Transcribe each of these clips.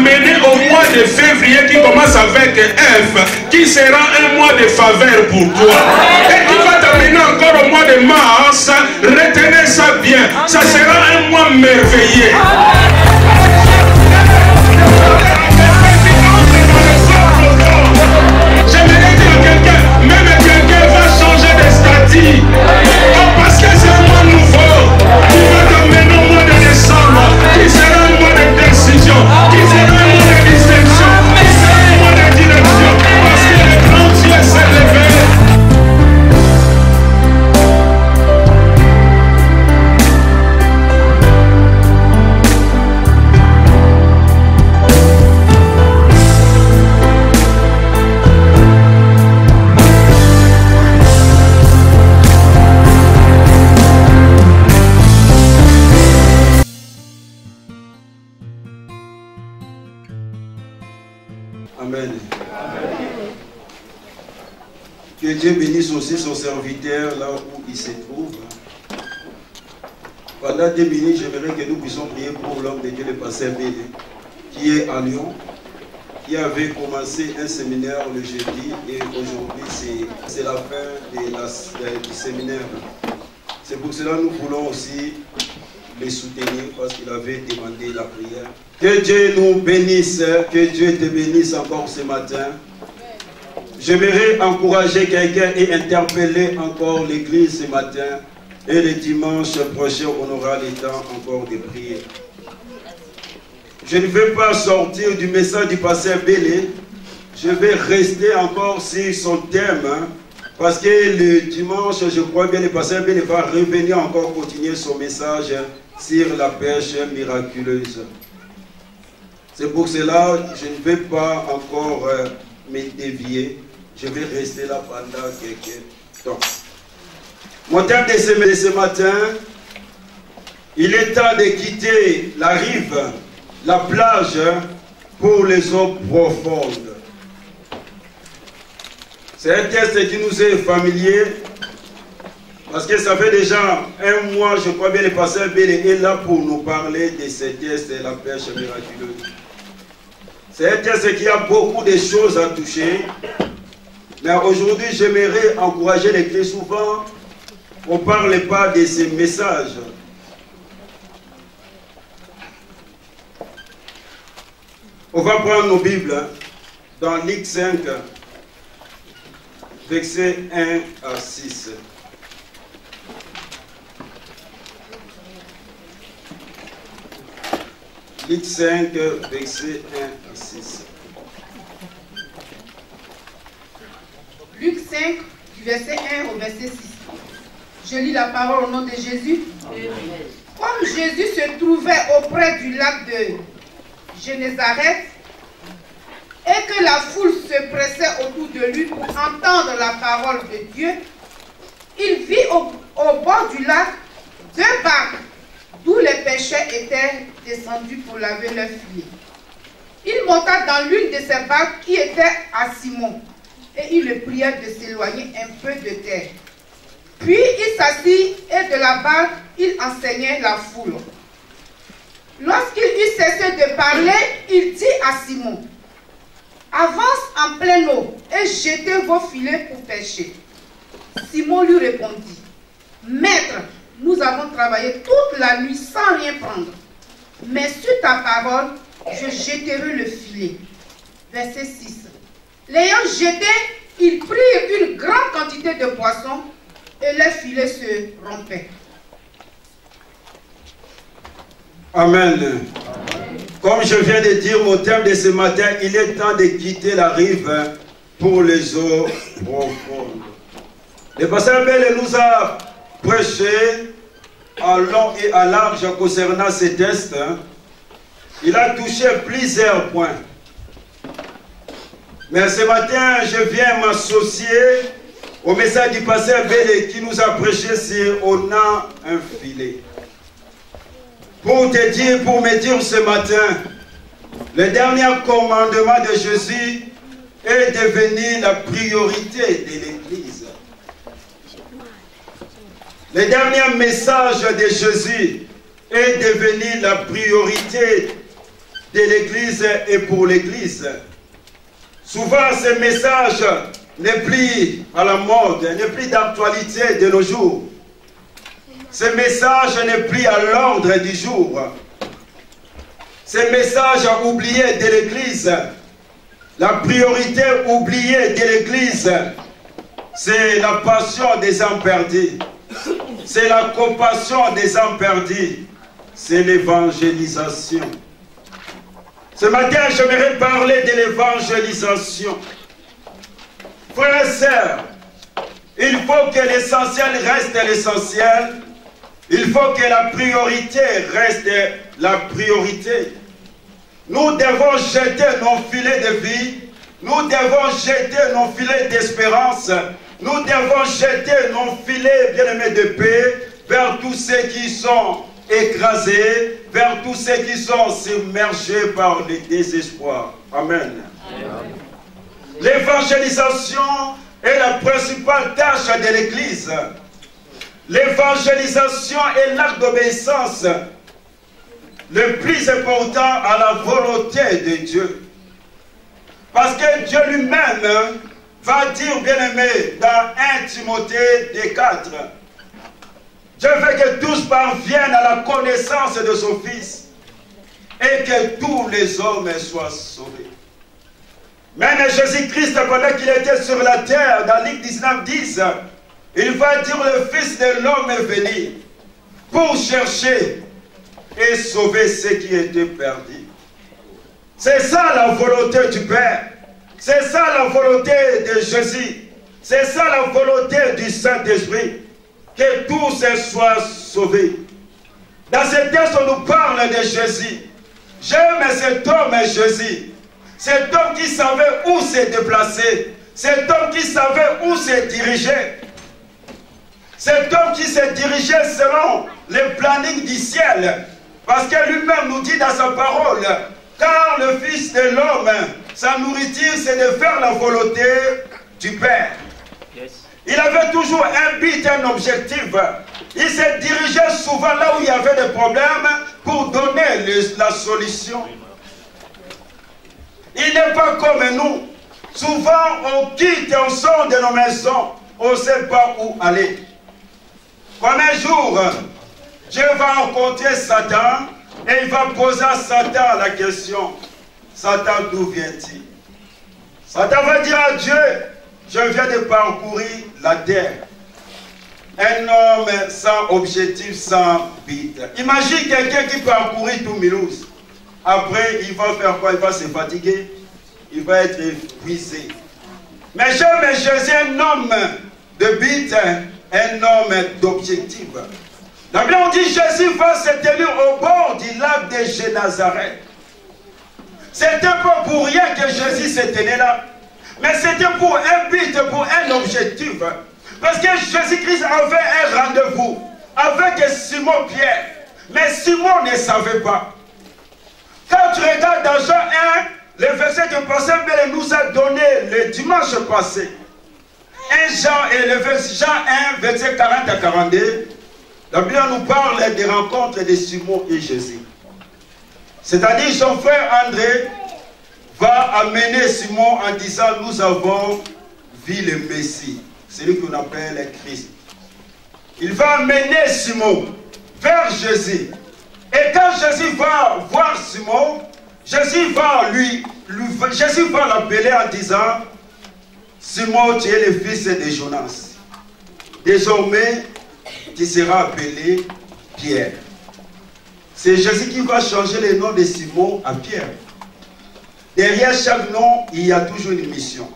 t'amener au mois de février qui commence avec F, qui sera un mois de faveur pour toi. Et qui va t'amener encore au mois de mars. Retenez ça bien. Ça sera un mois merveilleux. J'aimerais dire à quelqu'un, même quelqu'un va changer de statut. Oh, parce que c'est un mois nouveau. Qui va t'amener au mois de décembre. Qui sera un mois de décision. Qui sera un mois de distinction. Qui sera un mois de direction. Parce que le grand Dieu s'est levé. Amen. Que Dieu bénisse aussi son serviteur là où il se trouve. Pendant 2 minutes, j'aimerais que nous puissions prier pour l'homme de Dieu, le pasteur Bélé, qui est à Lyon, qui avait commencé un séminaire le jeudi et aujourd'hui c'est la fin du séminaire. C'est pour cela que nous voulons aussi les soutenir parce qu'il avait demandé la prière. Que Dieu nous bénisse, que Dieu te bénisse encore ce matin. J'aimerais encourager quelqu'un et interpeller encore l'église ce matin. Et le dimanche prochain, on aura le temps encore de prier. Je ne vais pas sortir du message du pasteur Bélé. Je vais rester encore sur son thème. Parce que le dimanche, je crois bien, le pasteur Bélé va revenir encore continuer son message sur la pêche miraculeuse. C'est pour cela que je ne vais pas encore me dévier. Je vais rester là pendant quelques temps. Mon thème de ce matin, il est temps de quitter la rive, la plage, pour les eaux profondes. C'est un texte qui nous est familier, parce que ça fait déjà un mois, je crois bien, le pasteur Bélé est là pour nous parler de ce texte de la pêche miraculeuse. C'est un texte qui a beaucoup de choses à toucher. Mais aujourd'hui, j'aimerais encourager les clés. Souvent, on ne parle pas de ces messages. On va prendre nos Bibles dans Luc 5, versets 1 à 6. Luc 5, versets 1 à 6. Luc 5, du verset 1 au verset 6. Je lis la parole au nom de Jésus. Amen. Comme Jésus se trouvait auprès du lac de Génézareth et que la foule se pressait autour de lui pour entendre la parole de Dieu, il vit au bord du lac 2 barques d'où les pêcheurs étaient descendus pour laver leurs filets. Il monta dans l'une de ces barques qui était à Simon et il le pria de s'éloigner un peu de terre. Puis il s'assit et de la barque il enseignait la foule. Lorsqu'il eut cessé de parler, il dit à Simon: avance en pleine eau et jetez vos filets pour pêcher. Simon lui répondit: Maître, nous avons travaillé toute la nuit sans rien prendre. Mais sur ta parole, je jetterai le filet. Verset 6. L'ayant jeté, ils prirent une grande quantité de poissons et leur filet se rompait. Amen. Amen. Comme je viens de dire, mon thème de ce matin, il est temps de quitter la rive pour les eaux profondes. Le pasteur Bélé nous a prêché en long et à large concernant ce texte. Il a touché plusieurs points. Mais ce matin, je viens m'associer au message du pasteur Bélé qui nous a prêché sur on a un filet. Pour te dire, pour me dire ce matin, le dernier commandement de Jésus est devenu la priorité de l'Église. Le dernier message de Jésus est devenu la priorité de l'Église et pour l'Église. Souvent, ce message n'est plus à la mode, n'est plus d'actualité de nos jours. Ce message n'est plus à l'ordre du jour. Ce message oublié de l'Église, la priorité oubliée de l'Église, c'est la passion des âmes perdues. C'est la compassion des âmes perdues. C'est l'évangélisation. Ce matin, j'aimerais parler de l'évangélisation. Frères et sœurs, il faut que l'essentiel reste l'essentiel. Il faut que la priorité reste la priorité. Nous devons jeter nos filets de vie. Nous devons jeter nos filets d'espérance. Nous devons jeter nos filets, bien-aimés, de paix vers tous ceux qui sont écrasés, vers tous ceux qui sont submergés par le désespoir. Amen. L'évangélisation est la principale tâche de l'Église. L'évangélisation est l'acte d'obéissance le plus important à la volonté de Dieu. Parce que Dieu lui-même va dire, bien-aimé, dans 1 Timothée 4, Dieu veut que tous parviennent à la connaissance de son Fils et que tous les hommes soient sauvés. Même Jésus-Christ, pendant qu'il était sur la terre, dans Luc 19:10, il va dire le Fils de l'homme est venu pour chercher et sauver ceux qui étaient perdus. C'est ça la volonté du Père. C'est ça la volonté de Jésus. C'est ça la volonté du Saint-Esprit. Que tous soient sauvés. Dans ce texte, on nous parle de Jésus. J'aime cet homme, Jésus. Cet homme qui savait où se déplacer. Cet homme qui savait où se diriger. Cet homme qui se dirigeait selon les plannings du ciel. Parce que lui-même nous dit dans sa parole, car le Fils de l'homme, sa nourriture, c'est de faire la volonté du Père. Yes. Il avait toujours un but, un objectif. Il se dirigeait souvent là où il y avait des problèmes pour donner la solution. Il n'est pas comme nous. Souvent, on quitte, on sort de nos maisons, on ne sait pas où aller. Comme un jour, Dieu va rencontrer Satan et il va poser à Satan la question. Satan, d'où viens-tu? Satan va dire à Dieu, je viens de parcourir la terre. Un homme sans objectif, sans but. Imagine quelqu'un qui parcourit tout Mulhouse. Après, il va faire quoi? Il va se fatiguer. Il va être épuisé. Mais j'aime Jésus, un homme de but, un homme d'objectif. La Bible on dit Jésus va se tenir au bord du lac de Génézareth. C'était pas pour rien que Jésus se tenait là. Mais c'était pour un but, pour un objectif. Parce que Jésus-Christ avait un rendez-vous avec Simon Pierre. Mais Simon ne savait pas. Quand tu regardes dans Jean 1, le verset que Pasteur Belle nous a donné le dimanche passé. 1 Jean et le verset Jean 1, verset 40 à 42. La Bible nous parle des rencontres de Simon et Jésus. C'est-à-dire son frère André va amener Simon en disant nous avons vu le Messie. C'est lui qu'on appelle le Christ. Il va amener Simon vers Jésus. Et quand Jésus va voir Simon, Jésus va l'appeler en disant Simon, tu es le fils de Jonas. Désormais, tu seras appelé Pierre. C'est Jésus qui va changer le nom de Simon à Pierre. Derrière chaque nom, il y a toujours une mission.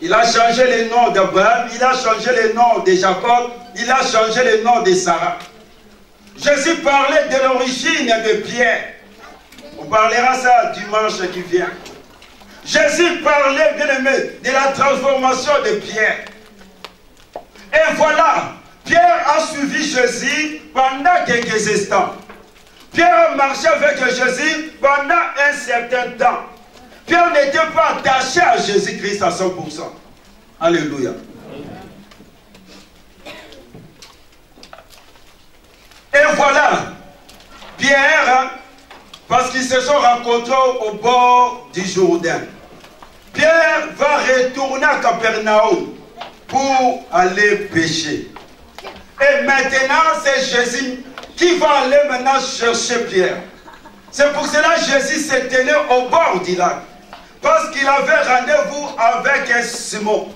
Il a changé le nom d'Abraham, il a changé le nom de Jacob, il a changé le nom de Sarah. Jésus parlait de l'origine de Pierre. On parlera ça dimanche qui vient. Jésus parlait, bien aimé, de la transformation de Pierre. Et voilà, Pierre a suivi Jésus pendant quelques instants. Pierre marchait avec Jésus pendant un certain temps. Pierre n'était pas attaché à Jésus-Christ à 100%. Alléluia. Et voilà, Pierre, parce qu'il qu'ils se sont rencontrés au bord du Jourdain, Pierre va retourner à Capernaum pour aller pêcher. Et maintenant, c'est Jésus qui va aller maintenant chercher Pierre. C'est pour cela que Jésus s'est tenu au bord du lac. Parce qu'il avait rendez-vous avec un Simon.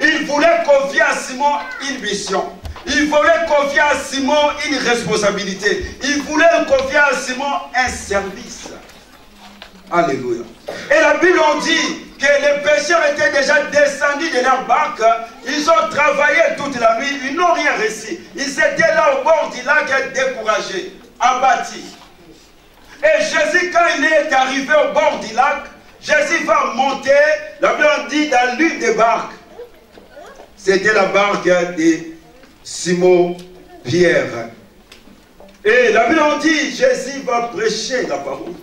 Il voulait confier à Simon une mission. Il voulait confier à Simon une responsabilité. Il voulait confier à Simon un service. Alléluia. Et la Bible en dit que les pêcheurs étaient déjà descendus de leur barque. Ils ont travaillé toute la nuit. Ils n'ont rien réussi. Ils étaient là au bord du lac découragés, abattus. Et Jésus, quand il est arrivé au bord du lac, Jésus va monter, la Bible dit, dans l'une des barques. C'était la barque de Simon Pierre. Et la Bible dit, Jésus va prêcher la parole.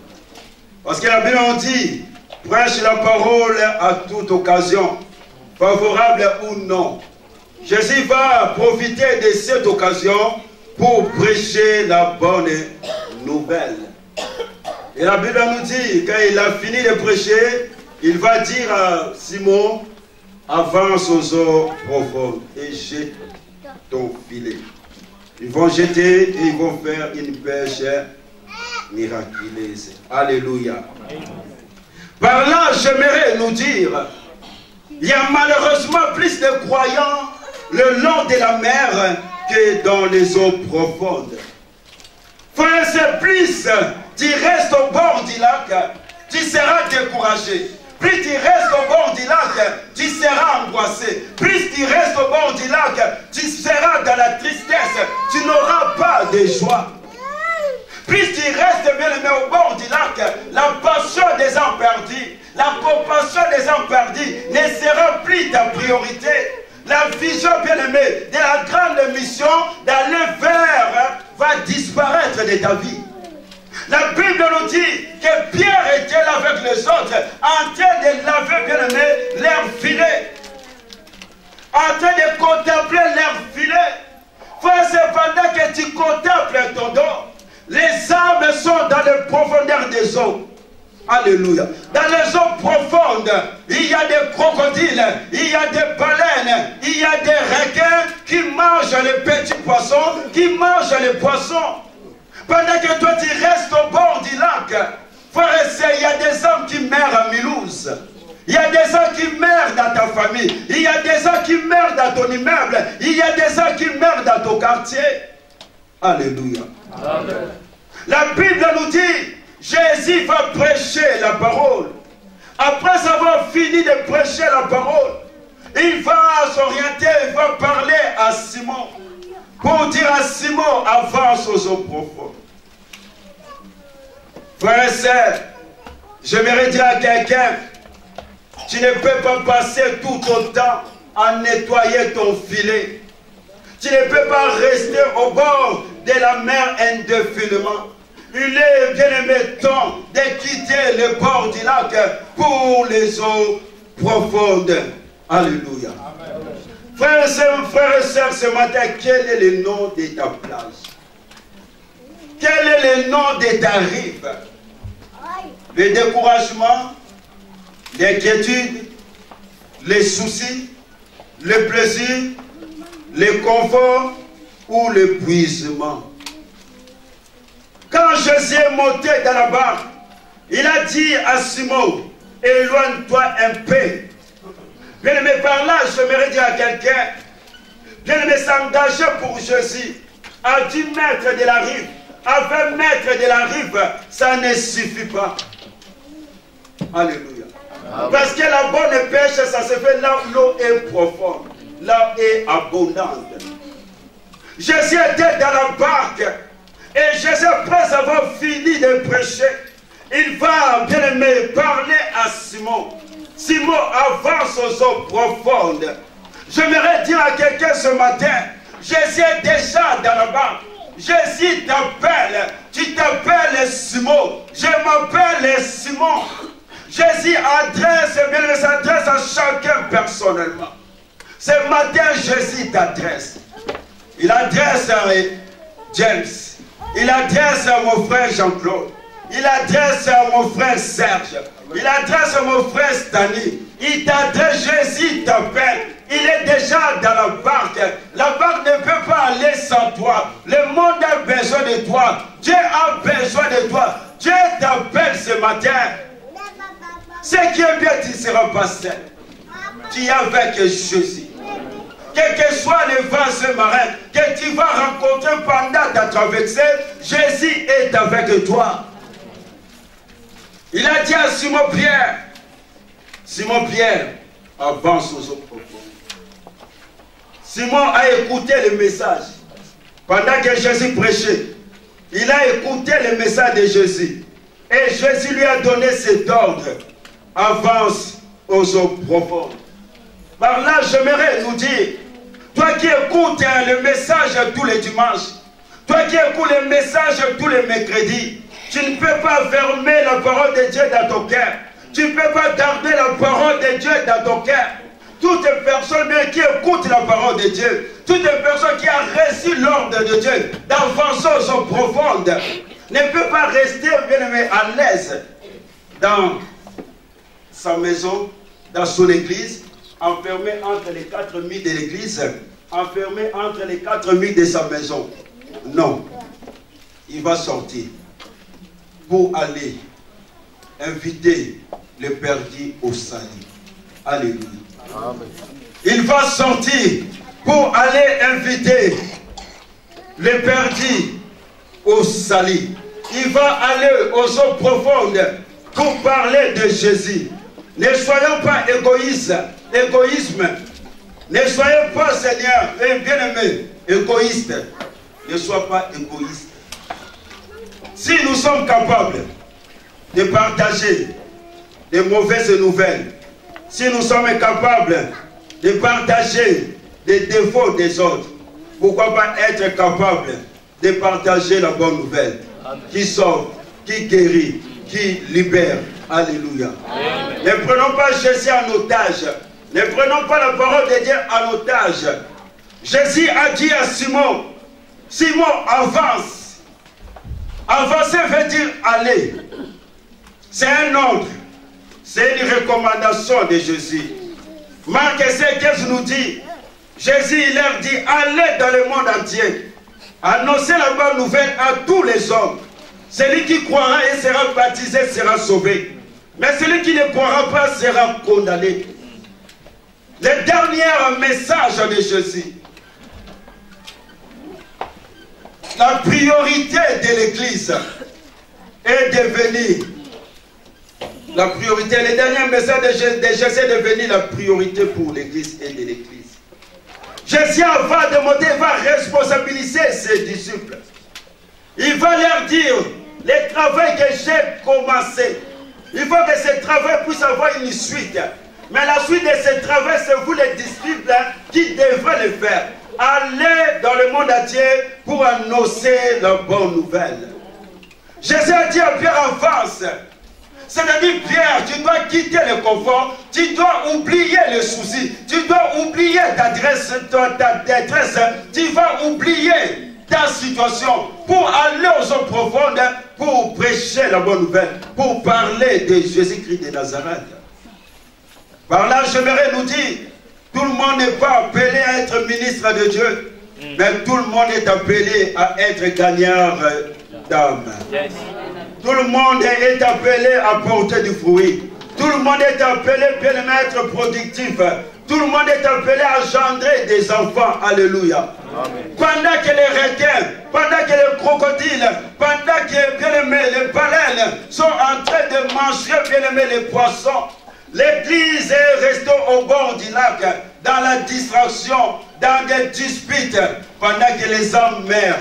Parce que la Bible dit, prêche la parole à toute occasion, favorable ou non. Jésus va profiter de cette occasion pour prêcher la bonne nouvelle. Et la Bible nous dit, quand il a fini de prêcher, il va dire à Simon, avance aux eaux profondes et jette ton filet. Ils vont jeter et ils vont faire une pêche miraculeuse. Alléluia. Par là, j'aimerais nous dire, il y a malheureusement plus de croyants le long de la mer que dans les eaux profondes. Frère, c'est plus tu restes au bord du lac, tu seras découragé. Plus tu restes au bord du lac, tu seras angoissé. Plus tu restes au bord du lac, tu seras dans la tristesse. Tu n'auras pas de joie. Plus tu restes bien aimé au bord du lac, la passion des hommes perdus, la compassion des hommes perdus ne sera plus ta priorité. La vision bien aimée de la grande mission d'aller vers va disparaître de ta vie. La Bible nous dit que Pierre était là avec les autres en train de laver bien aimé leurs filets, en train de contempler leurs filets. Frère, c'est pendant que tu contemples ton dos, les âmes sont dans les profondeurs des eaux. Alléluia. Dans les eaux profondes, il y a des crocodiles, il y a des baleines, il y a des requins qui mangent les petits poissons, qui mangent les poissons. Pendant que toi tu restes au bord du lac, frère et sœur, il y a des hommes qui meurent à Milouz. Il y a des gens qui meurent dans ta famille. Il y a des gens qui meurent dans ton immeuble. Il y a des gens qui meurent dans ton quartier. Alléluia. Amen. La Bible nous dit, Jésus va prêcher la parole. Après avoir fini de prêcher la parole, il va s'orienter, il va parler à Simon. Pour dire à Simon, avance aux eaux profondes. Frère et sœur, j'aimerais dire à quelqu'un, tu ne peux pas passer tout ton temps à nettoyer ton filet. Tu ne peux pas rester au bord de la mer indéfiniment. Il est bien aimé temps de quitter le bord du lac pour les eaux profondes. Alléluia. Frères et sœurs, ce matin, quel est le nom de ta plage? Quel est le nom de ta rive? Le découragement, l'inquiétude, les soucis, le plaisir, le confort ou l'épuisement. Quand Jésus est monté dans la barque, il a dit à Simon, éloigne-toi un peu. Bien aimé, par là, j'aimerais dire à quelqu'un, bien aimé, s'engager pour Jésus à 10 mètres de la rive, à 20 mètres de la rive, ça ne suffit pas. Alléluia. Amen. Parce que la bonne pêche, ça se fait là où l'eau est profonde, là où est abondante. Jésus était dans la barque, et Jésus, après avoir fini de prêcher, il va, bien aimé, parler à Simon. Simon, avance aux eaux profondes. J'aimerais dire à quelqu'un ce matin, Jésus est déjà dans la barque. Jésus t'appelle. Tu t'appelles Simon. Je m'appelle Simon. Jésus s'adresse à chacun personnellement. Ce matin, Jésus t'adresse. Il adresse à James. Il adresse à mon frère Jean-Claude. Il adresse à mon frère Serge. Il adresse à mon frère Stani. Il t'adresse, Jésus t'appelle. Il est déjà dans la barque. La barque ne peut pas aller sans toi. Le monde a besoin de toi. Dieu a besoin de toi. Dieu t'appelle ce matin. Ce qui est bien, tu ne seras pas seul. Tu es avec Jésus. Quel que soit le vent ce marin que tu vas rencontrer pendant ta traversée, Jésus est avec toi. Il a dit à Simon-Pierre, Simon-Pierre, avance aux eaux profondes. Simon a écouté le message. Pendant que Jésus prêchait, il a écouté le message de Jésus. Et Jésus lui a donné cet ordre. Avance aux eaux profondes. Par là, j'aimerais nous dire, toi qui écoutes le message tous les dimanches, toi qui écoutes le message tous les mercredis, tu ne peux pas fermer la parole de Dieu dans ton cœur. Tu ne peux pas garder la parole de Dieu dans ton cœur. Toute personne qui écoute la parole de Dieu, toute personne qui a reçu l'ordre de Dieu d'avancer aux eaux profondes, ne peut pas rester bien aimé à l'aise dans sa maison, dans son église, enfermé entre les 4 murs de l'église, enfermé entre les 4 murs de sa maison. Non, il va sortir pour aller inviter le perdu au salut. Alléluia. Amen. Il va sortir pour aller inviter le perdu au salut. Il va aller aux eaux profondes pour parler de Jésus. Ne soyons pas égoïstes. Égoïsme. Ne soyez pas, Seigneur, bien-aimé, égoïste. Ne sois pas égoïste. Si nous sommes capables de partager des mauvaises nouvelles, si nous sommes capables de partager des défauts des autres, pourquoi pas être capables de partager la bonne nouvelle qui sauve, qui guérit, qui libère. Alléluia. Amen. Ne prenons pas Jésus en otage. Ne prenons pas la parole de Dieu en otage. Jésus a dit à Simon, Simon, avance. Avancer veut dire aller. C'est un ordre. C'est une recommandation de Jésus. Marc 16 nous dit, Jésus il leur dit, allez dans le monde entier. Annoncez la bonne nouvelle à tous les hommes. Celui qui croira et sera baptisé sera sauvé. Mais celui qui ne croira pas sera condamné. Le dernier message de Jésus. La priorité de l'Église est devenue la priorité. Le dernier message de Jésus est devenu la priorité pour l'Église et de l'Église. Jésus va demander, va responsabiliser ses disciples. Il va leur dire, le travail que j'ai commencé, il faut que ce travail puisse avoir une suite. Mais la suite de ce travail, c'est vous les disciples qui devrez le faire. Allez dans le monde entier pour annoncer la bonne nouvelle. Jésus a dit à Pierre en face, c'est-à-dire Pierre, tu dois quitter le confort, tu dois oublier le souci, tu dois oublier ta détresse, tu vas oublier ta situation pour aller aux eaux profondes, pour prêcher la bonne nouvelle, pour parler de Jésus-Christ de Nazareth. Par là, j'aimerais nous dire, tout le monde n'est pas appelé à être ministre de Dieu, mais tout le monde est appelé à être gagneur d'âme. Yes. Tout le monde est appelé à porter du fruit. Tout le monde est appelé à être productif. Tout le monde est appelé à engendrer des enfants. Alléluia. Amen. Pendant que les requins, pendant que les crocodiles, pendant que bien-aimés, les baleines sont en train de manger bien-aimés les poissons, l'Église est restée au bord du lac, dans la distraction, dans des disputes, pendant que les hommes meurent,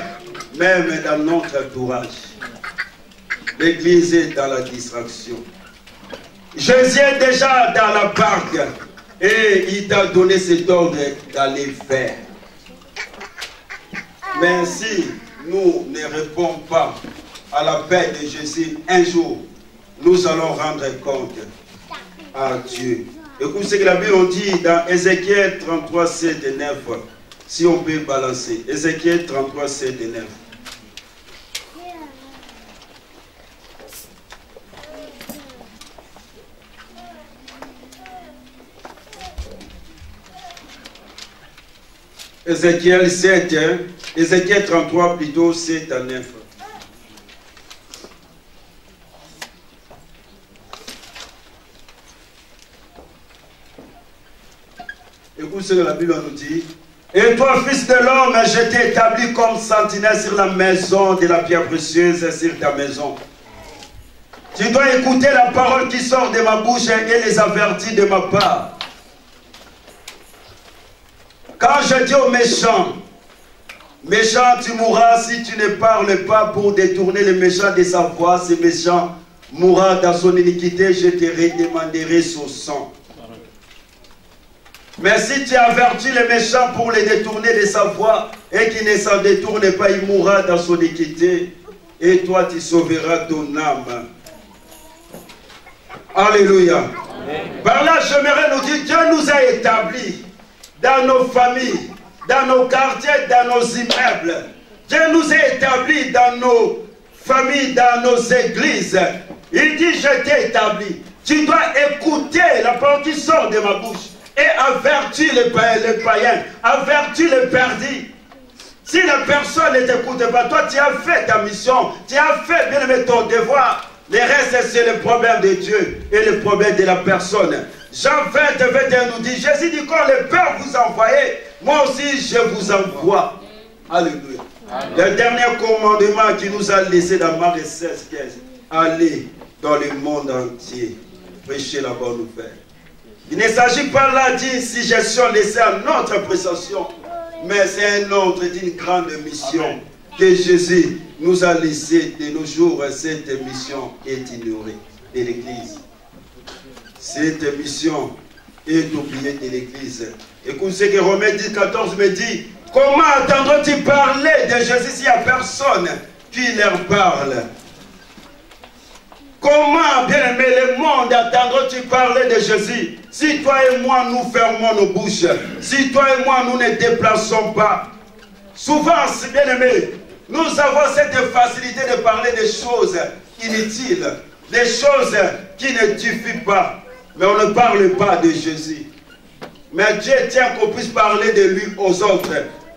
même dans notre entourage. L'Église est dans la distraction. Jésus est déjà dans la barque et il t'a donné cet ordre d'aller faire. Mais si nous ne répondons pas à l'appel de Jésus, un jour, nous allons rendre compte à Dieu. Écoute ce que la Bible dit dans Ézéchiel 33, 7 et 9. Si on peut balancer. Ézéchiel 33, 7 et 9. Ézéchiel 7, hein? Ézéchiel 33 plutôt, 7 à 9. Écoute ce que la Bible nous dit. Et toi, fils de l'homme, je t'ai établi comme sentinelle sur la maison de la pierre précieuse sur ta maison. Tu dois écouter la parole qui sort de ma bouche et les avertis de ma part. Quand je dis aux méchants, méchant, tu mourras si tu ne parles pas pour détourner le méchant de sa voix, ce méchant mourra dans son iniquité, je te redemanderai son sang. Mais si tu avertis le méchant pour le détourner de sa voix et qu'il ne s'en détourne pas, il mourra dans son iniquité et toi tu sauveras ton âme. Alléluia. Amen. Par là, j'aimerais nous dire, Dieu nous a établis dans nos familles, dans nos quartiers, dans nos immeubles. Dieu nous a établis dans nos familles, dans nos églises. Il dit, je t'ai établi. Tu dois écouter la parole qui sort de ma bouche et avertir les païens, avertir les perdus. Si la personne ne t'écoute pas, toi tu as fait ta mission, tu as fait bien aimé ton devoir. Le reste, c'est le problème de Dieu et le problème de la personne. Jean 20, 21 nous dit, Jésus dit, quand le Père vous envoyait, moi aussi je vous envoie. Alléluia. Amen. Le dernier commandement qui nous a laissé dans Marc 16, 15, allez dans le monde entier, prêcher la bonne nouvelle. Il ne s'agit pas là d'une suggestion laissée à notre prestation, mais c'est un ordre d'une grande mission. Amen. Que Jésus nous a laissé de nos jours. Cette mission est ignorée de l'Église. Cette mission est oubliée de l'Église. Écoute ce que Romains 10, 14 me dit. Comment entendront-ils parler de Jésus s'il n'y a personne qui leur parle? Comment, bien aimé, le monde entendra-t-il parler de Jésus si toi et moi nous fermons nos bouches, si toi et moi nous ne déplaçons pas? Souvent, bien aimé, nous avons cette facilité de parler des choses inutiles, des choses qui n'édifient pas, mais on ne parle pas de Jésus. Mais Dieu tient qu'on puisse parler de lui aux autres.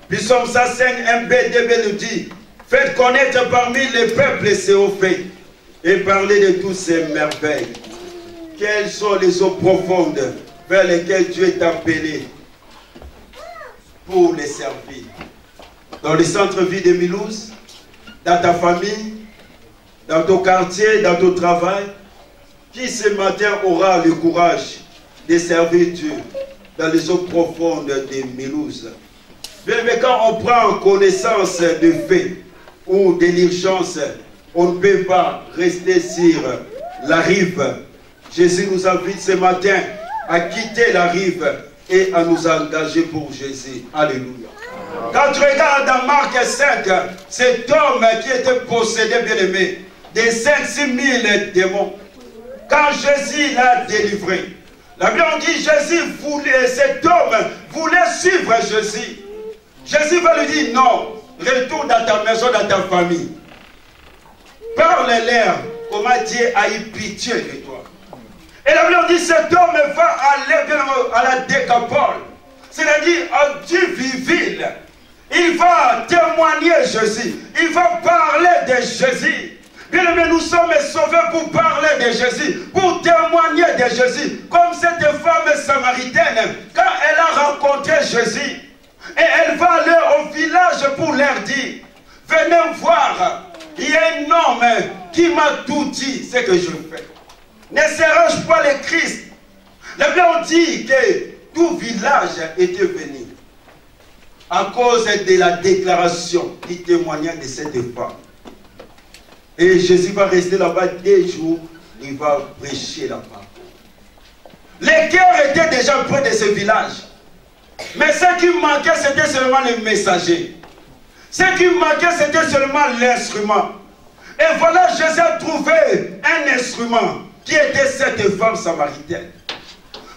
Psaume 105, MB2B nous dit, faites connaître parmi les peuples ses hauts faits et parlez de toutes ces merveilles. Quelles sont les eaux profondes vers lesquelles Dieu est appelé pour les servir? Dans le centre-ville de Mulhouse, dans ta famille, dans ton quartier, dans ton travail, qui ce matin aura le courage de servir Dieu dans les eaux profondes de Mulhouse? Mais quand on prend connaissance de faits ou de l'urgence, on ne peut pas rester sur la rive. Jésus nous invite ce matin à quitter la rive et à nous engager pour Jésus. Alléluia. Quand tu regardes dans Marc 5, cet homme qui était possédé, bien aimé, des 5-6 000 démons, quand Jésus l'a délivré, la Bible dit Jésus voulait, cet homme voulait suivre Jésus. Jésus va lui dire non, retourne dans ta maison, dans ta famille. Parle-leur comment Dieu a eu pitié de toi. Et la Bible dit cet homme va aller à la Décapole, c'est-à-dire à Duviville. Il va témoigner Jésus. Il va parler de Jésus. Bien aimé, nous sommes sauvés pour parler de Jésus, pour témoigner de Jésus. Comme cette femme samaritaine, quand elle a rencontré Jésus, et elle va aller au village pour leur dire, venez voir, il y a un homme qui m'a tout dit ce que je fais. Ne serais-je pas le Christ? La Bible dit que tout village était venu à cause de la déclaration qui témoignait de cette femme. Et Jésus va rester là-bas 2 jours, il va prêcher la parole. Les cœurs étaient déjà près de ce village. Mais ce qui manquait, c'était seulement le messager. Ce qui manquait, c'était seulement l'instrument. Et voilà, Jésus a trouvé un instrument qui était cette femme samaritaine.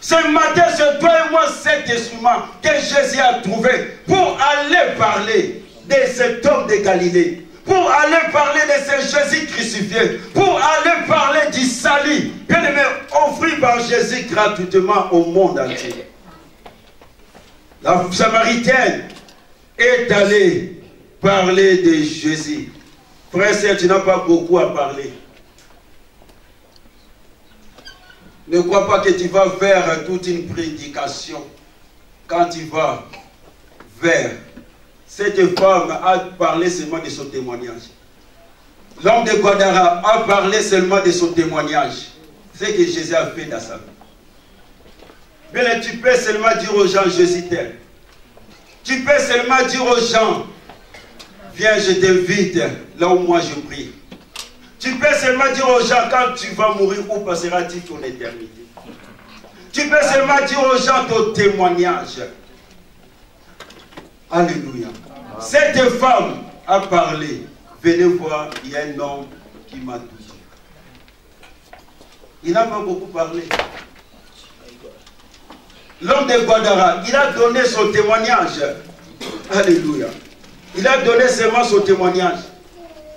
Ce matin, c'est toi et moi cet instrument que Jésus a trouvé pour aller parler de cet homme de Galilée, pour aller parler de ce Jésus crucifié, pour aller parler du salut, bien aimé, offert par Jésus gratuitement au monde entier. La Samaritaine est allé parler de Jésus. Frère, c'est tu n'as pas beaucoup à parler. Ne crois pas que tu vas faire toute une prédication quand tu vas vers. Cette femme a parlé seulement de son témoignage. L'homme de Guadara a parlé seulement de son témoignage. Ce que Jésus a fait dans sa vie. Mais tu peux seulement dire aux gens, Jésus t'aime. Tu peux seulement dire aux gens, viens, je t'invite là où moi je prie. Tu peux seulement dire aux gens, quand tu vas mourir, où passeras-tu ton éternité? Tu peux seulement dire aux gens ton témoignage. Alléluia. Cette femme a parlé. Venez voir, il y a un homme qui m'a touché. Il n'a pas beaucoup parlé. L'homme de Guadara, il a donné son témoignage. Alléluia. Il a donné seulement son témoignage.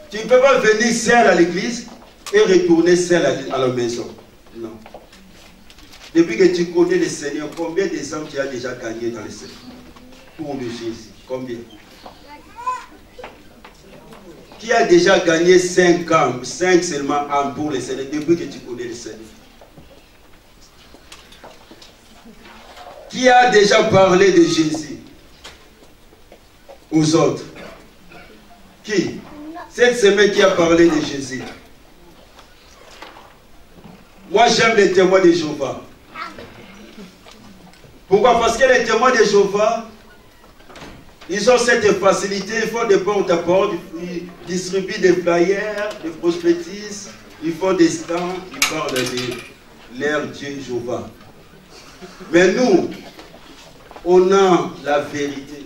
Tu ne peux pas venir seul à l'église et retourner seul à la maison. Non. Depuis que tu connais le Seigneur, combien des hommes tu as déjà gagné dans le Seigneur? Pour le Jésus. Combien? Qui a déjà gagné 5 ans, 5 seulement ans pour le Seigneur depuis que tu connais le Seigneur? Qui a déjà parlé de Jésus aux autres? Qui? Cette semaine qui a parlé de Jésus. Moi j'aime les témoins de Jéhovah. Pourquoi? Parce que les témoins de Jéhovah, ils ont cette facilité, ils font des porte-à-porte, ils distribuent des flyers, des prospectus, ils font des stands, ils parlent de leur Dieu Jéhovah. Mais nous, on a la vérité.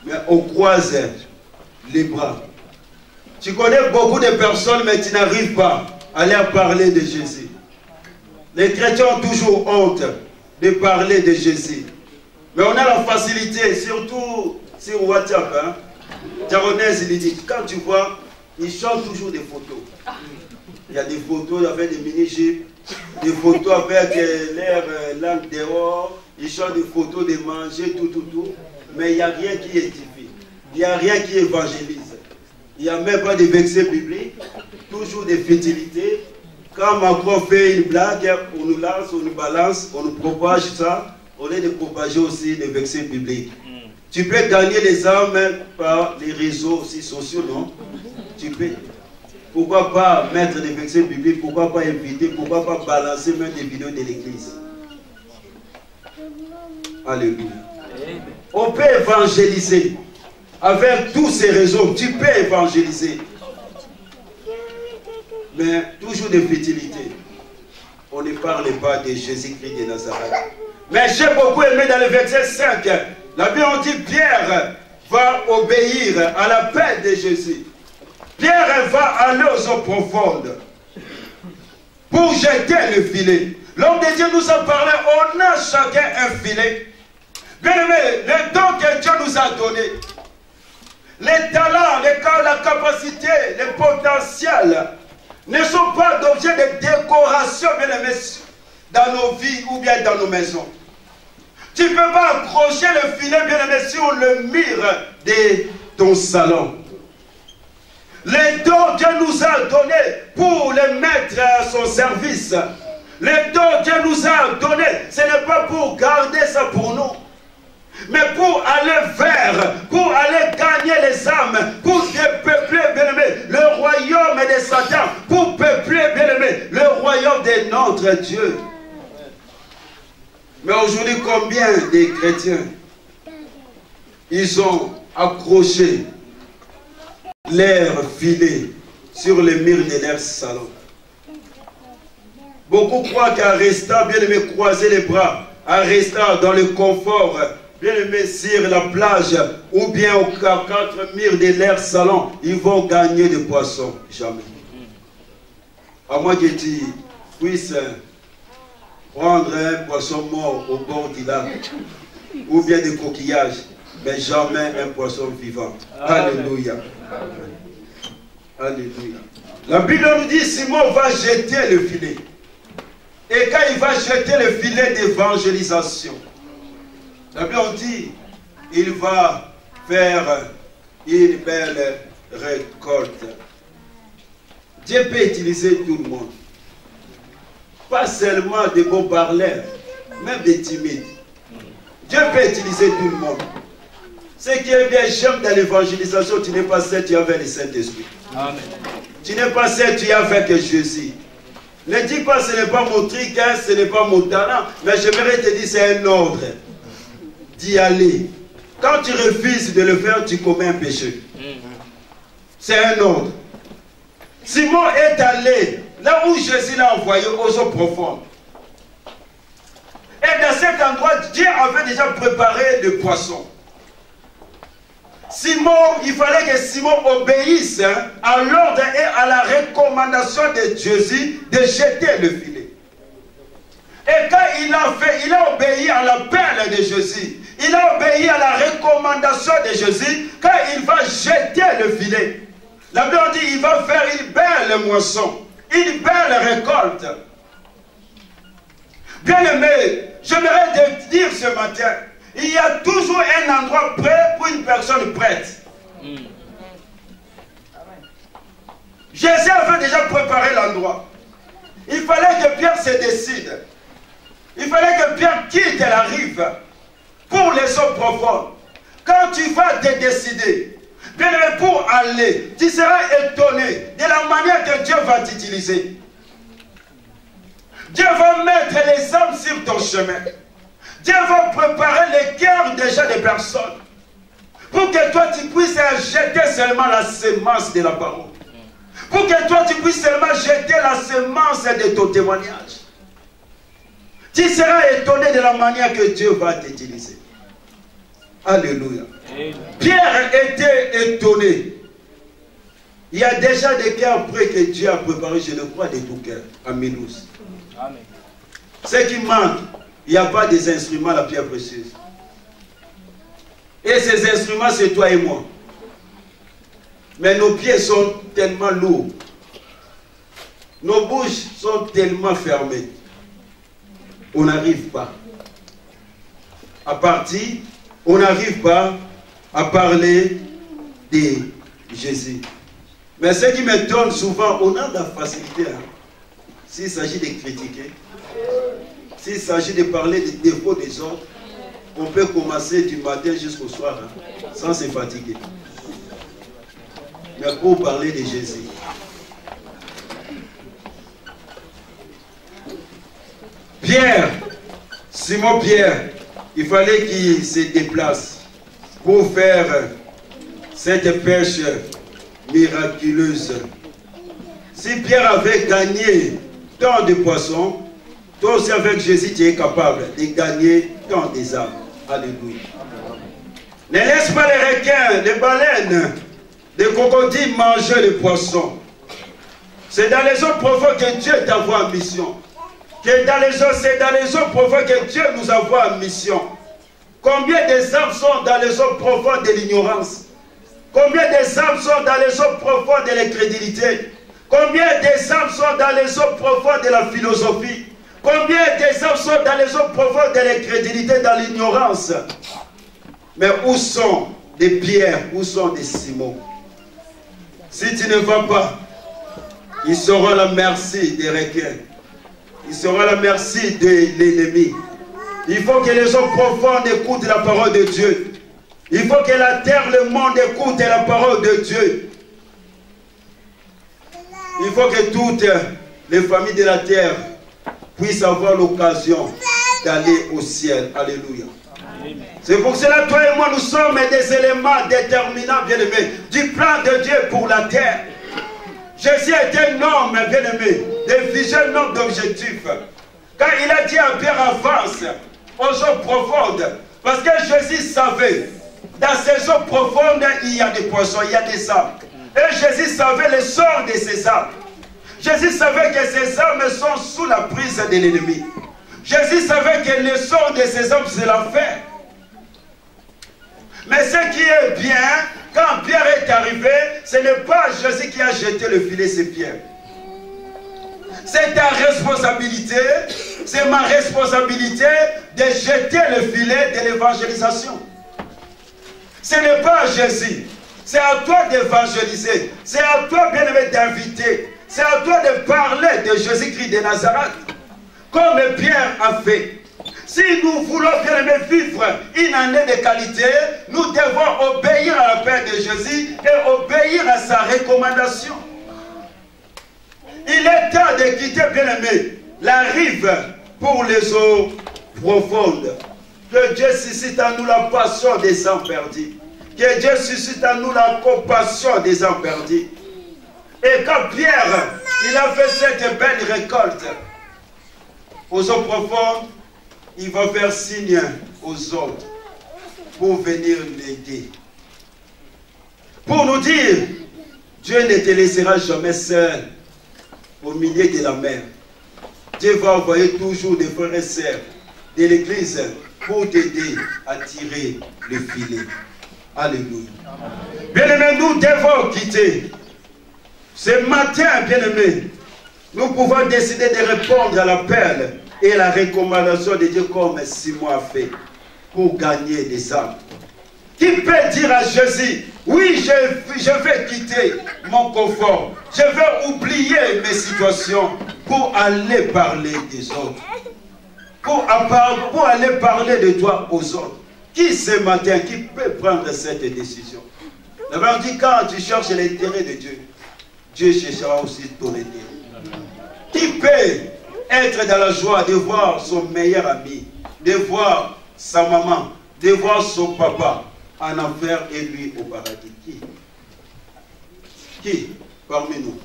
Mais on croise les bras. Tu connais beaucoup de personnes, mais tu n'arrives pas à leur parler de Jésus. Les chrétiens ont toujours honte de parler de Jésus. Mais on a la facilité, surtout sur WhatsApp. Hein? Jaronès, il dit, quand tu vois, ils chantent toujours des photos. Il y a des photos avec des mini-jupes, des photos avec l'air langue dehors, ils chantent des photos de manger, tout. Mais il n'y a rien qui édifie. Il n'y a rien qui évangélise. Il n'y a même pas de versets bibliques, toujours des futilités. Quand Macron fait une blague, on nous lance, on nous balance, on nous propage ça, au lieu de propager aussi des versets bibliques. Tu peux gagner les âmes par les réseaux aussi sociaux, non? Tu peux. Pourquoi pas mettre des versets bibliques? Pourquoi pas inviter? Pourquoi pas balancer même des vidéos de l'église? Alléluia. On peut évangéliser. Avec tous ces réseaux, tu peux évangéliser. Mais toujours de futilité. On ne parle pas de Jésus-Christ de Nazareth. Mais j'ai beaucoup aimé dans le verset 5. La Bible dit Pierre va obéir à l'appel de Jésus. Pierre va aller aux eaux profondes pour jeter le filet. L'homme de Dieu nous a parlé, on a chacun un filet. Bien aimé, les dons que Dieu nous a donnés, les talents, la capacité, les potentiels ne sont pas d'objet de décoration, bien aimé, dans nos vies ou bien dans nos maisons. Tu ne peux pas accrocher le filet, bien aimé, sur le mur de ton salon. Les dons Dieu nous a donnés pour les mettre à son service. Les dons Dieu nous a donnés, ce n'est pas pour garder ça pour nous, mais pour aller vers, pour aller gagner les âmes, pour peupler, bien-aimé, le royaume de Satan, pour peupler, bien-aimé, le royaume de notre Dieu. Mais aujourd'hui, combien de chrétiens, ils ont accroché leur filet sur les murs de leur salon. Beaucoup croient qu'en restant, bien-aimé, croiser les bras, en restant dans le confort, bien-aimé, sur la plage, ou bien aux 4 murs de leur salon, ils vont gagner des poissons. Jamais. À moins que tu puisses prendre un poisson mort au bord du lac, ou bien des coquillages, mais jamais un poisson vivant. Alléluia. Alléluia. La Bible nous dit, Simon va jeter le filet. Et quand il va jeter le filet d'évangélisation, la Bible dit, il va faire une belle récolte. Dieu peut utiliser tout le monde. Pas seulement des bons parleurs, même des timides. Dieu peut utiliser tout le monde. Ce qui est bien, j'aime dans l'évangélisation, tu n'es pas seul, tu es avec le Saint-Esprit. Tu n'es pas seul, tu es avec Jésus. Ne dis pas ce n'est pas mon truc, hein, ce n'est pas mon talent, mais j'aimerais te dire c'est un ordre d'y aller. Quand tu refuses de le faire, tu commets un péché. C'est un ordre. Simon est allé là où Jésus l'a envoyé, aux eaux profondes. Et dans cet endroit, Dieu avait déjà préparé le poisson. Simon, il fallait que Simon obéisse à l'ordre et à la recommandation de Jésus de jeter le filet. Et quand il a obéi à l'appel de Jésus, il a obéi à la recommandation de Jésus, quand il va jeter le filet, la Bible dit il va faire une belle moisson, une belle récolte. Bien-aimé, j'aimerais te dire ce matin, il y a toujours un endroit prêt pour une personne prête. Jésus avait déjà préparé l'endroit. Il fallait que Pierre se décide. Il fallait que Pierre quitte la rive pour les eaux profondes. Quand tu vas te décider, bien aimé, pour aller, tu seras étonné de la manière que Dieu va t'utiliser. Dieu va mettre les âmes sur ton chemin. Dieu va préparer les cœurs déjà des personnes pour que toi tu puisses jeter seulement la semence de la parole. Pour que toi tu puisses seulement jeter la semence de ton témoignage. Tu seras étonné de la manière que Dieu va t'utiliser. Alléluia. Pierre était étonné. Il y a déjà des cœurs prêts que Dieu a préparés, je le crois, de tout cœur, à Milouz. Ce qui manque, il n'y a pas des instruments à la pierre précieuse. Et ces instruments, c'est toi et moi. Mais nos pieds sont tellement lourds. Nos bouches sont tellement fermées. On n'arrive pas à partir, on n'arrive pas à parler de Jésus. Mais ce qui m'étonne souvent, on a de la facilité. Hein. S'il s'agit de critiquer, s'il s'agit de parler des défauts des autres, on peut commencer du matin jusqu'au soir, hein, sans se fatiguer. Mais pour parler de Jésus, Pierre, Simon Pierre, il fallait qu'il se déplace pour faire cette pêche miraculeuse. Si Pierre avait gagné tant de poissons, toi aussi avec Jésus, tu es capable de gagner tant des âmes. Alléluia. Ne laisse pas les requins, les baleines, les crocodiles manger les poissons. C'est dans les eaux profondes que Dieu t'envoie en mission. C'est dans les eaux profondes que Dieu nous envoie en mission. Combien des âmes sont dans les eaux profondes de l'ignorance? Combien des âmes sont dans les eaux profondes de l'incrédulité? Combien des âmes sont dans les eaux profondes de la philosophie? Combien des âmes sont dans les eaux profondes de l'incrédulité, dans l'ignorance? Mais où sont des Pierre, où sont des Simon? Si tu ne vas pas, ils seront à la merci des requins. Ils seront à la merci de l'ennemi. Il faut que les eaux profondes écoutent la parole de Dieu. Il faut que la terre, le monde écoute la parole de Dieu. Il faut que toutes les familles de la terre puissent avoir l'occasion d'aller au ciel. Alléluia. C'est pour cela, toi et moi, nous sommes des éléments déterminants, bien-aimés, du plan de Dieu pour la terre. Jésus était un homme, bien-aimé, de vision, un homme d'objectif. Quand il a dit à Pierre, avance aux eaux profondes, parce que Jésus savait, dans ces eaux profondes, il y a des poissons, il y a des âmes. Et Jésus savait le sort de ces âmes. Jésus savait que ces âmes sont sous la prise de l'ennemi. Jésus savait que le sort de ces âmes, c'est l'enfer. Mais ce qui est bien, quand Pierre est arrivé, ce n'est pas Jésus qui a jeté le filet, c'est Pierre. C'est ta responsabilité, c'est ma responsabilité de jeter le filet de l'évangélisation. Ce n'est pas à Jésus. C'est à toi d'évangéliser. C'est à toi, bien-aimé, d'inviter. C'est à toi de parler de Jésus-Christ de Nazareth. Comme Pierre a fait. Si nous voulons, bien-aimé, vivre une année de qualité, nous devons obéir à l'appel de Jésus et obéir à sa recommandation. Il est temps de quitter, bien-aimé, la rive pour les eaux profondes. Que Dieu suscite en nous la passion des âmes perdues. Que Dieu suscite en nous la compassion des âmes perdues. Et quand Pierre, il a fait cette belle récolte aux eaux profondes, il va faire signe aux autres pour venir l'aider. Pour nous dire, Dieu ne te laissera jamais seul au milieu de la mer. Dieu va envoyer toujours des frères et sœurs de l'église pour t'aider à tirer le filet. Alléluia. Bien-aimés, nous devons quitter. Ce matin, bien-aimés, nous pouvons décider de répondre à l'appel et la recommandation de Dieu comme Simon a fait pour gagner des âmes. Qui peut dire à Jésus, oui, je vais quitter mon confort, je vais oublier mes situations pour aller parler des autres, pour aller parler de toi aux autres. Qui ce matin, qui peut prendre cette décision? La Bible dit, quand tu cherches l'intérêt de Dieu, Dieu cherchera aussi ton intérêt. Qui peut être dans la joie de voir son meilleur ami, de voir sa maman, de voir son papa en enfer et lui au paradis? Qui parmi nous?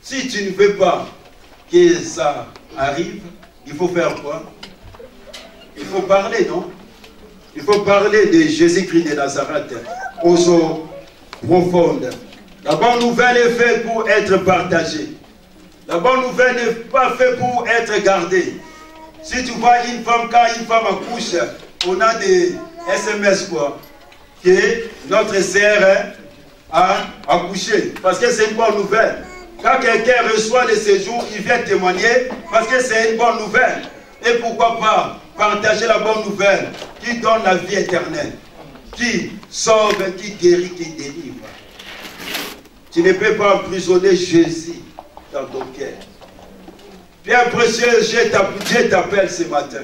Si tu ne veux pas que ça arrive, il faut faire quoi? Il faut parler, non? Il faut parler de Jésus-Christ de Nazareth aux eaux profondes. La bonne nouvelle est faite pour être partagée. La bonne nouvelle n'est pas faite pour être gardée. Si tu vois une femme, quand une femme accouche, on a des SMS quoi, que notre sœur a accouché. Parce que c'est une bonne nouvelle. Quand quelqu'un reçoit le séjour, il vient témoigner parce que c'est une bonne nouvelle. Et pourquoi pas partager la bonne nouvelle qui donne la vie éternelle, qui sauve, qui guérit, qui délivre. Tu ne peux pas emprisonner Jésus dans ton cœur. Bien précieux, Dieu t'appelle ce matin.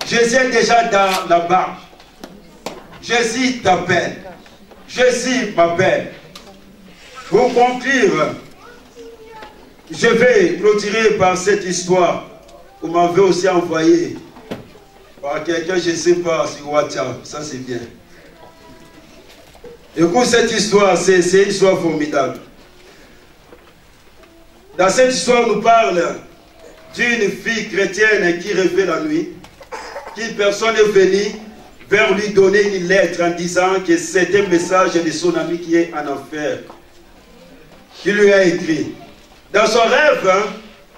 Jésus est déjà dans la barque. Jésus t'appelle. Jésus m'appelle. Pour conclure, je vais clôturer par cette histoire. Vous m'avez aussi envoyé par quelqu'un, je ne sais pas, sur WhatsApp. Ça, c'est bien. Écoute, cette histoire, c'est une histoire formidable. Dans cette histoire, on nous parle d'une fille chrétienne qui rêvait la nuit, qu'une personne est venue vers lui donner une lettre en disant que c'est un message de son ami qui est en enfer, qui lui a écrit. Dans son rêve,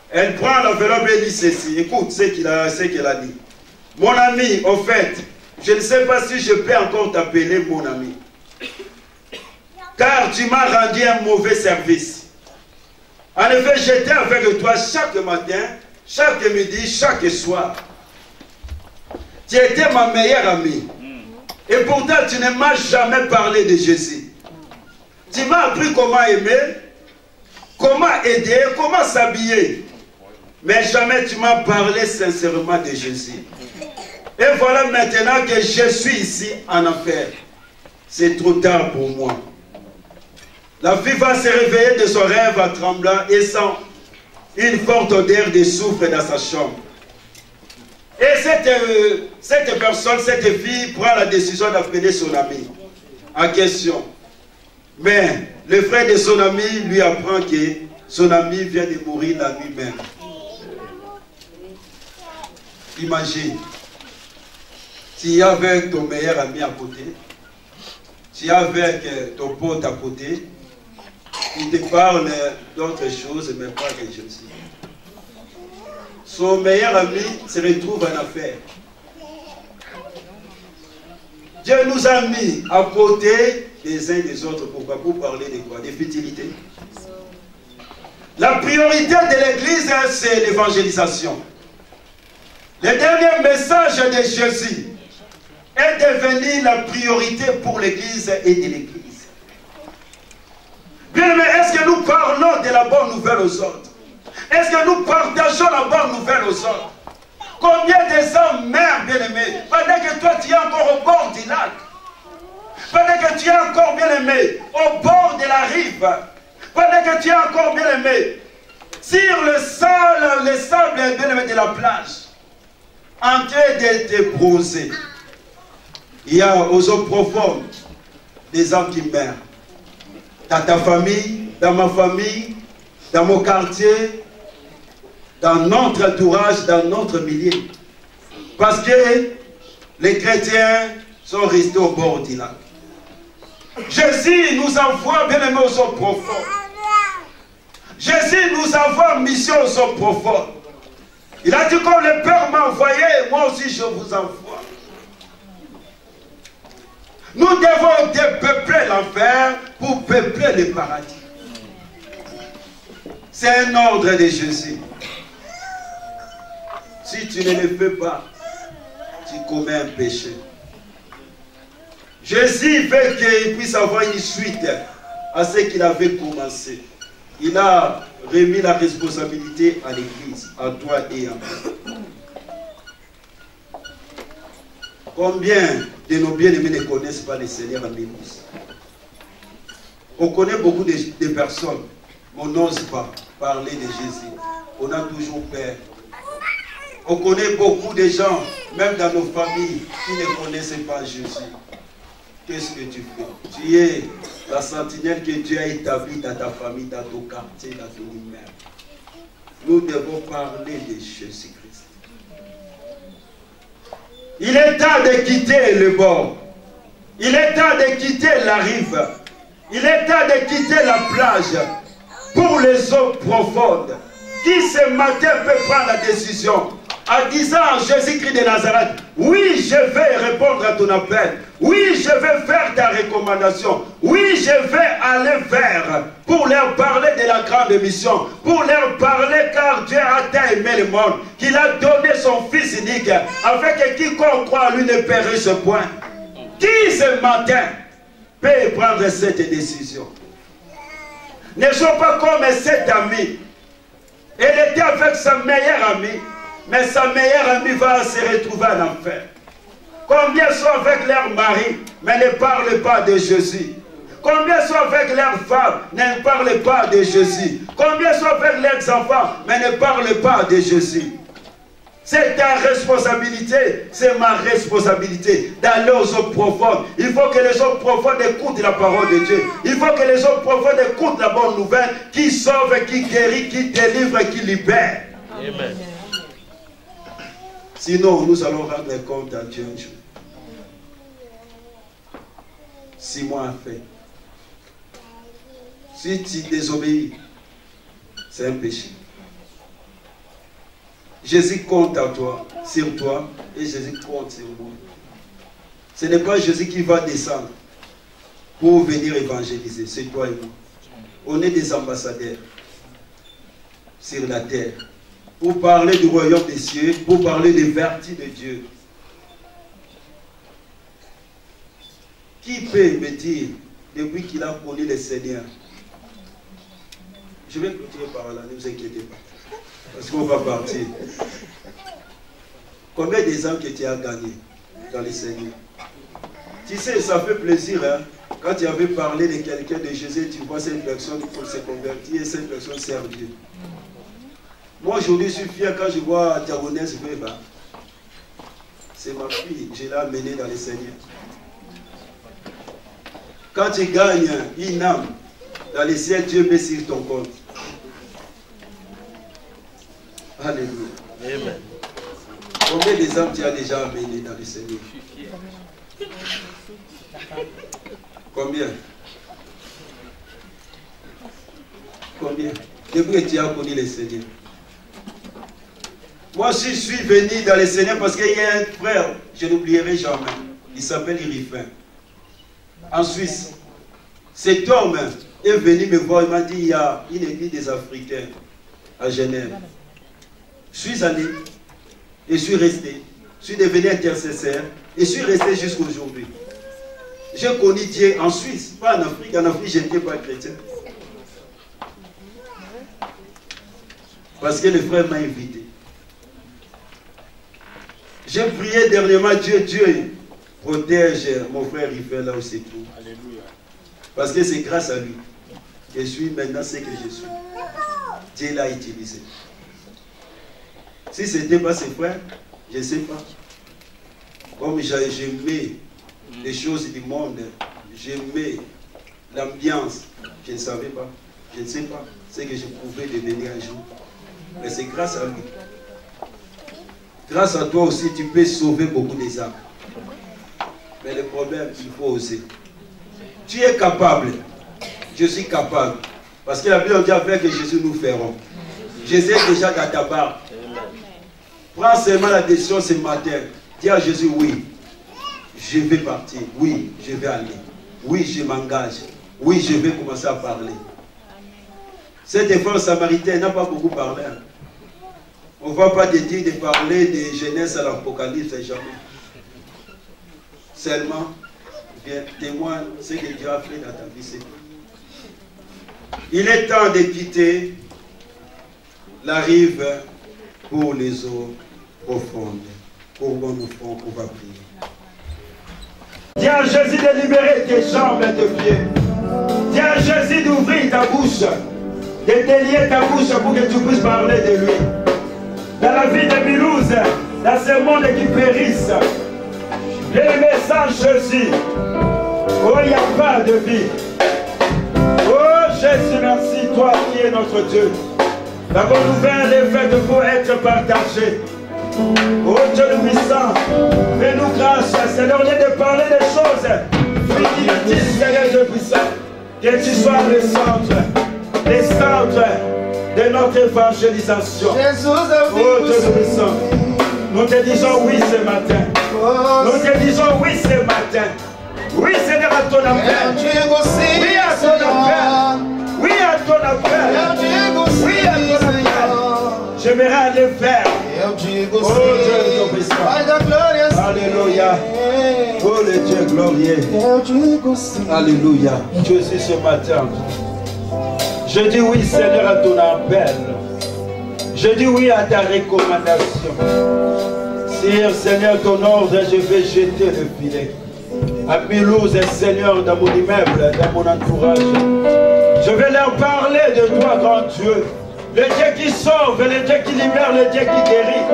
elle prend l'enveloppe et dit ceci. Écoute ce qu'elle a dit. Mon ami, au fait, je ne sais pas si je peux encore t'appeler mon ami. Car tu m'as rendu un mauvais service. En effet, j'étais avec toi chaque matin, chaque midi, chaque soir. Tu étais ma meilleure amie. Et pourtant, tu ne m'as jamais parlé de Jésus. Tu m'as appris comment aimer, comment aider, comment s'habiller. Mais jamais tu m'as parlé sincèrement de Jésus. Et voilà maintenant que je suis ici en enfer. C'est trop tard pour moi. La fille va se réveiller de son rêve en tremblant et sent une forte odeur de soufre dans sa chambre. Et cette personne, cette fille, prend la décision d'appeler son ami en question. Mais le frère de son ami lui apprend que son ami vient de mourir la nuit même. Imagine, tu es avec ton meilleur ami à côté, tu es avec ton pote à côté, il te parle d'autre chose, mais pas de Jésus. Son meilleur ami se retrouve en affaire. Dieu nous a mis à côté les uns des autres. Pourquoi? Pour parler de quoi? Des futilités. La priorité de l'Église, c'est l'évangélisation. Le dernier message de Jésus est devenue la priorité pour l'Église et de l'Église. Bien, mais est-ce que nous parlons de la bonne nouvelle aux autres? Est-ce que nous partageons la bonne nouvelle aux autres? Combien de gens meurent, bien-aimés, pendant que toi tu es encore au bord du lac? Pendant que tu es encore, bien-aimé, au bord de la rive? Pendant que tu es encore, bien-aimé, sur le sable, bien-aimé, de la plage, en train de te bronzer? Il y a aux eaux profondes des hommes qui meurent. Dans ta famille, dans ma famille, dans mon quartier, dans notre entourage, dans notre milieu. Parce que les chrétiens sont restés au bord du lac. Jésus nous envoie, bien aimé, aux eaux profondes. Jésus nous envoie en mission aux eaux profondes. Il a dit, comme le Père m'a envoyé, moi aussi je vous envoie. Nous devons dépeupler l'enfer pour peupler le paradis. C'est un ordre de Jésus. Si tu ne le fais pas, tu commets un péché. Jésus veut qu'il puisse avoir une suite à ce qu'il avait commencé. Il a remis la responsabilité à l'Église, à toi et à moi. Combien de nos bien-aimés ne connaissent pas le Seigneur en Église? On connaît beaucoup de personnes, mais on n'ose pas parler de Jésus. On a toujours peur. On connaît beaucoup de gens, même dans nos familles, qui ne connaissent pas Jésus. Qu'est-ce que tu fais? Tu es la sentinelle que Dieu a établie dans ta famille, dans ton quartier, dans ton immeuble. Nous devons parler de Jésus-Christ. Il est temps de quitter le bord. Il est temps de quitter la rive. Il est temps de quitter la plage pour les eaux profondes. Qui ce matin peut prendre la décision en disant à Jésus-Christ de Nazareth, oui, je vais répondre à ton appel. Oui, je vais faire ta recommandation. Oui, je vais aller vers pour leur parler de la grande mission. Pour leur parler car Dieu a tant aimé le monde qu'il a donné son Fils unique afin que quiconque croit en lui ne périsse point. Qui ce matin peut prendre cette décision? Ne sois pas comme cet ami. Elle était avec sa meilleure amie, mais sa meilleure amie va se retrouver en enfer. Combien sont avec leur mari, mais ne parlent pas de Jésus? Combien sont avec leurs femmes, ne parlent pas de Jésus? Combien sont avec leurs enfants, mais ne parlent pas de Jésus? C'est ta responsabilité, c'est ma responsabilité d'aller aux eaux profondes. Il faut que les eaux profondes écoutent la parole de Dieu. Il faut que les eaux profondes écoutent la bonne nouvelle qui sauve, qui guérit, qui délivre, qui libère. Amen. Sinon, nous allons rendre compte à Dieu un jour. 6 mois après. Si tu désobéis, c'est un péché. Jésus compte à toi, sur toi, et Jésus compte sur moi. Ce n'est pas Jésus qui va descendre pour venir évangéliser, c'est toi et moi. On est des ambassadeurs sur la terre pour parler du royaume des cieux, pour parler des vertus de Dieu. Qui peut me dire, depuis qu'il a connu le Seigneur? Je vais clôturer par là, ne vous inquiétez pas. Parce qu'on va partir. Combien des ans que tu as gagné dans le Seigneur? Tu sais, ça fait plaisir, hein? Quand tu avais parlé de quelqu'un de Jésus, tu vois cette personne pour se convertir et cette personne sert Dieu. Moi, aujourd'hui, je suis fier quand je vois Diagonesse Beba. C'est ma fille, je l'ai amenée dans le Seigneur. Quand tu gagnes une âme, dans le ciel, Dieu met sur ton compte. Alléluia. Amen. Combien des âmes tu as déjà amené dans le Seigneur? Combien? Combien? Depuis que tu as connu le Seigneur. Moi, je suis venu dans le Seigneur parce qu'il y a un frère, je n'oublierai jamais. Il s'appelle Irifin. En Suisse. Cet homme est venu me voir, il m'a dit, il y a une église des Africains à Genève. Je suis allé, et je suis resté, je suis devenu intercesseur, Et je suis resté jusqu'à aujourd'hui. J'ai connu Dieu en Suisse, pas en Afrique. En Afrique, je n'étais pas chrétien. Parce que le frère m'a invité. J'ai prié dernièrement, Dieu protège mon frère Riffel là où c'est tout. Alléluia. Parce que c'est grâce à lui que je suis maintenant ce que je suis. Dieu l'a utilisé. Si ce n'était pas ses frères, je ne sais pas. Comme j'aimais les choses du monde, j'aimais l'ambiance, je ne savais pas. Je ne sais pas ce que je pouvais devenir un jour. Mais c'est grâce à lui. Grâce à toi aussi, tu peux sauver beaucoup des âmes. Mais le problème, il faut oser. Tu es capable. Je suis capable. Parce que la Bible dit avec Jésus, nous ferons. Jésus est déjà dans ta barre. Prends seulement la décision ce matin. Dis à Jésus, oui, je vais partir. Oui, je vais aller. Oui, je m'engage. Oui, je vais commencer à parler. Cette femme samaritaine n'a pas beaucoup parlé. On ne va pas te dire de parler de Genèse à l'Apocalypse, jamais. Seulement, viens, témoigne ce que Dieu a fait dans ta vie. C'est tout. Il est temps de quitter la rive pour les eaux profondes. Courbons nos fronts, on va prier. Dis à Jésus de libérer tes jambes et tes pieds. Dis à Jésus d'ouvrir ta bouche, de délier ta bouche pour que tu puisses parler de lui. Dans la vie de Milouz, dans ce monde qui périsse, le message Jésus, oh, il n'y a pas de vie. Oh Jésus, merci, toi qui es notre Dieu. La bonne nouvelle est faite pour être partagée. Oh Dieu le puissant, fais-nous grâce, Seigneur, au lieu de parler des choses inutiles, Seigneur Dieu puissant, que tu sois le centre de notre évangélisation. Oh Dieu le puissant, nous te disons oui ce matin. Nous te disons oui ce matin. Oui Seigneur à ton appel. Oui à ton appel. Oui à ton appel. Oui à ton appel. J'aimerais aller vers. Oh Dieu le puissant. Alléluia. Oh le Dieu glorieux. Alléluia. Jésus ce matin. Je dis oui Seigneur à ton appel. Je dis oui à ta recommandation. Seigneur, ton ordre, je vais jeter le filet. À Milouz, Seigneur, dans mon immeuble, dans mon entourage. Je vais leur parler de toi, grand Dieu. Le Dieu qui sauve, le Dieu qui libère, le Dieu qui guérit,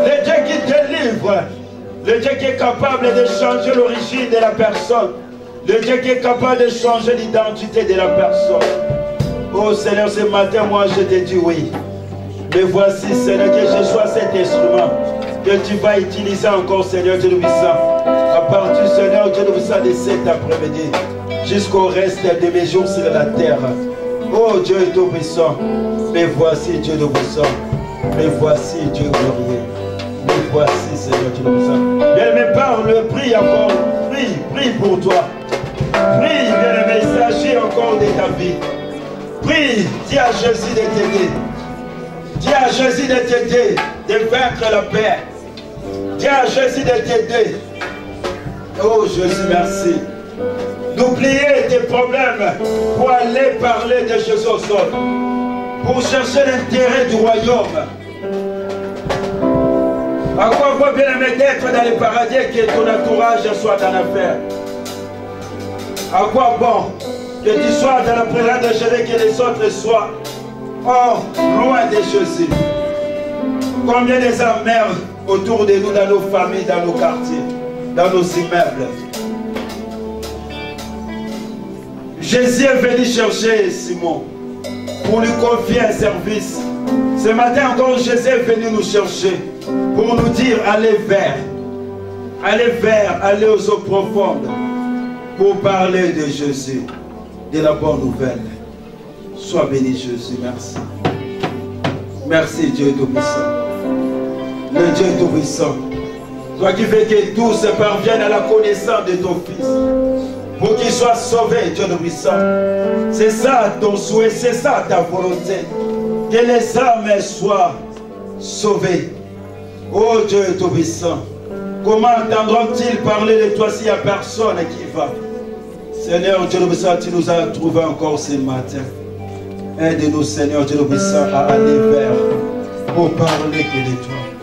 le Dieu qui délivre, le Dieu qui est capable de changer l'origine de la personne, le Dieu qui est capable de changer l'identité de la personne. Oh Seigneur, ce matin, moi, je te dis oui. Mais voici, Seigneur, que je sois cet instrument que tu vas utiliser encore, Seigneur Dieu puissant, à partir, Seigneur Dieu puissant, de cet après-midi, jusqu'au reste de mes jours sur la terre. Oh Dieu tout-puissant, mais voici Dieu tout-puissant, mais voici Dieu glorieux, mais voici Seigneur Dieu tout-puissant. Bien-aimé, parle, prie encore, prie pour toi. Prie, bien-aimé, il s'agit encore de ta vie. Prie, dis à Jésus de t'aider. Dis à Jésus de t'aider, de vaincre la paix. Dis à Jésus de t'aider. Oh Jésus, merci. D'oublier tes problèmes pour aller parler de Jésus au sol. Pour chercher l'intérêt du royaume. À quoi va bien aimer d'être dans le paradis et que ton entourage soit dans l'affaire? À quoi bon que tu sois dans la présence de Jésus et que les autres soient loin de Jésus? Combien des âmes meurent autour de nous, dans nos familles, dans nos quartiers, dans nos immeubles? Jésus est venu chercher Simon pour lui confier un service. Ce matin encore, Jésus est venu nous chercher pour nous dire allez vers, allez aux eaux profondes pour parler de Jésus, de la bonne nouvelle. Sois béni Jésus, merci. Merci Dieu Tout-Puissant. Le Dieu Tout-Puissant. Toi qui fais que tous parviennent à la connaissance de ton Fils. Pour qu'il soit sauvé, Dieu Tout-Puissant. C'est ça ton souhait, c'est ça ta volonté. Que les âmes soient sauvées. Oh Dieu Tout-Puissant. Comment entendront-ils parler de toi s'il n'y a personne qui va? Seigneur Dieu le Saint, tu nous as trouvés encore ce matin. Aide-nous, Seigneur Dieu le Saint, à aller vers pour parler que de toi.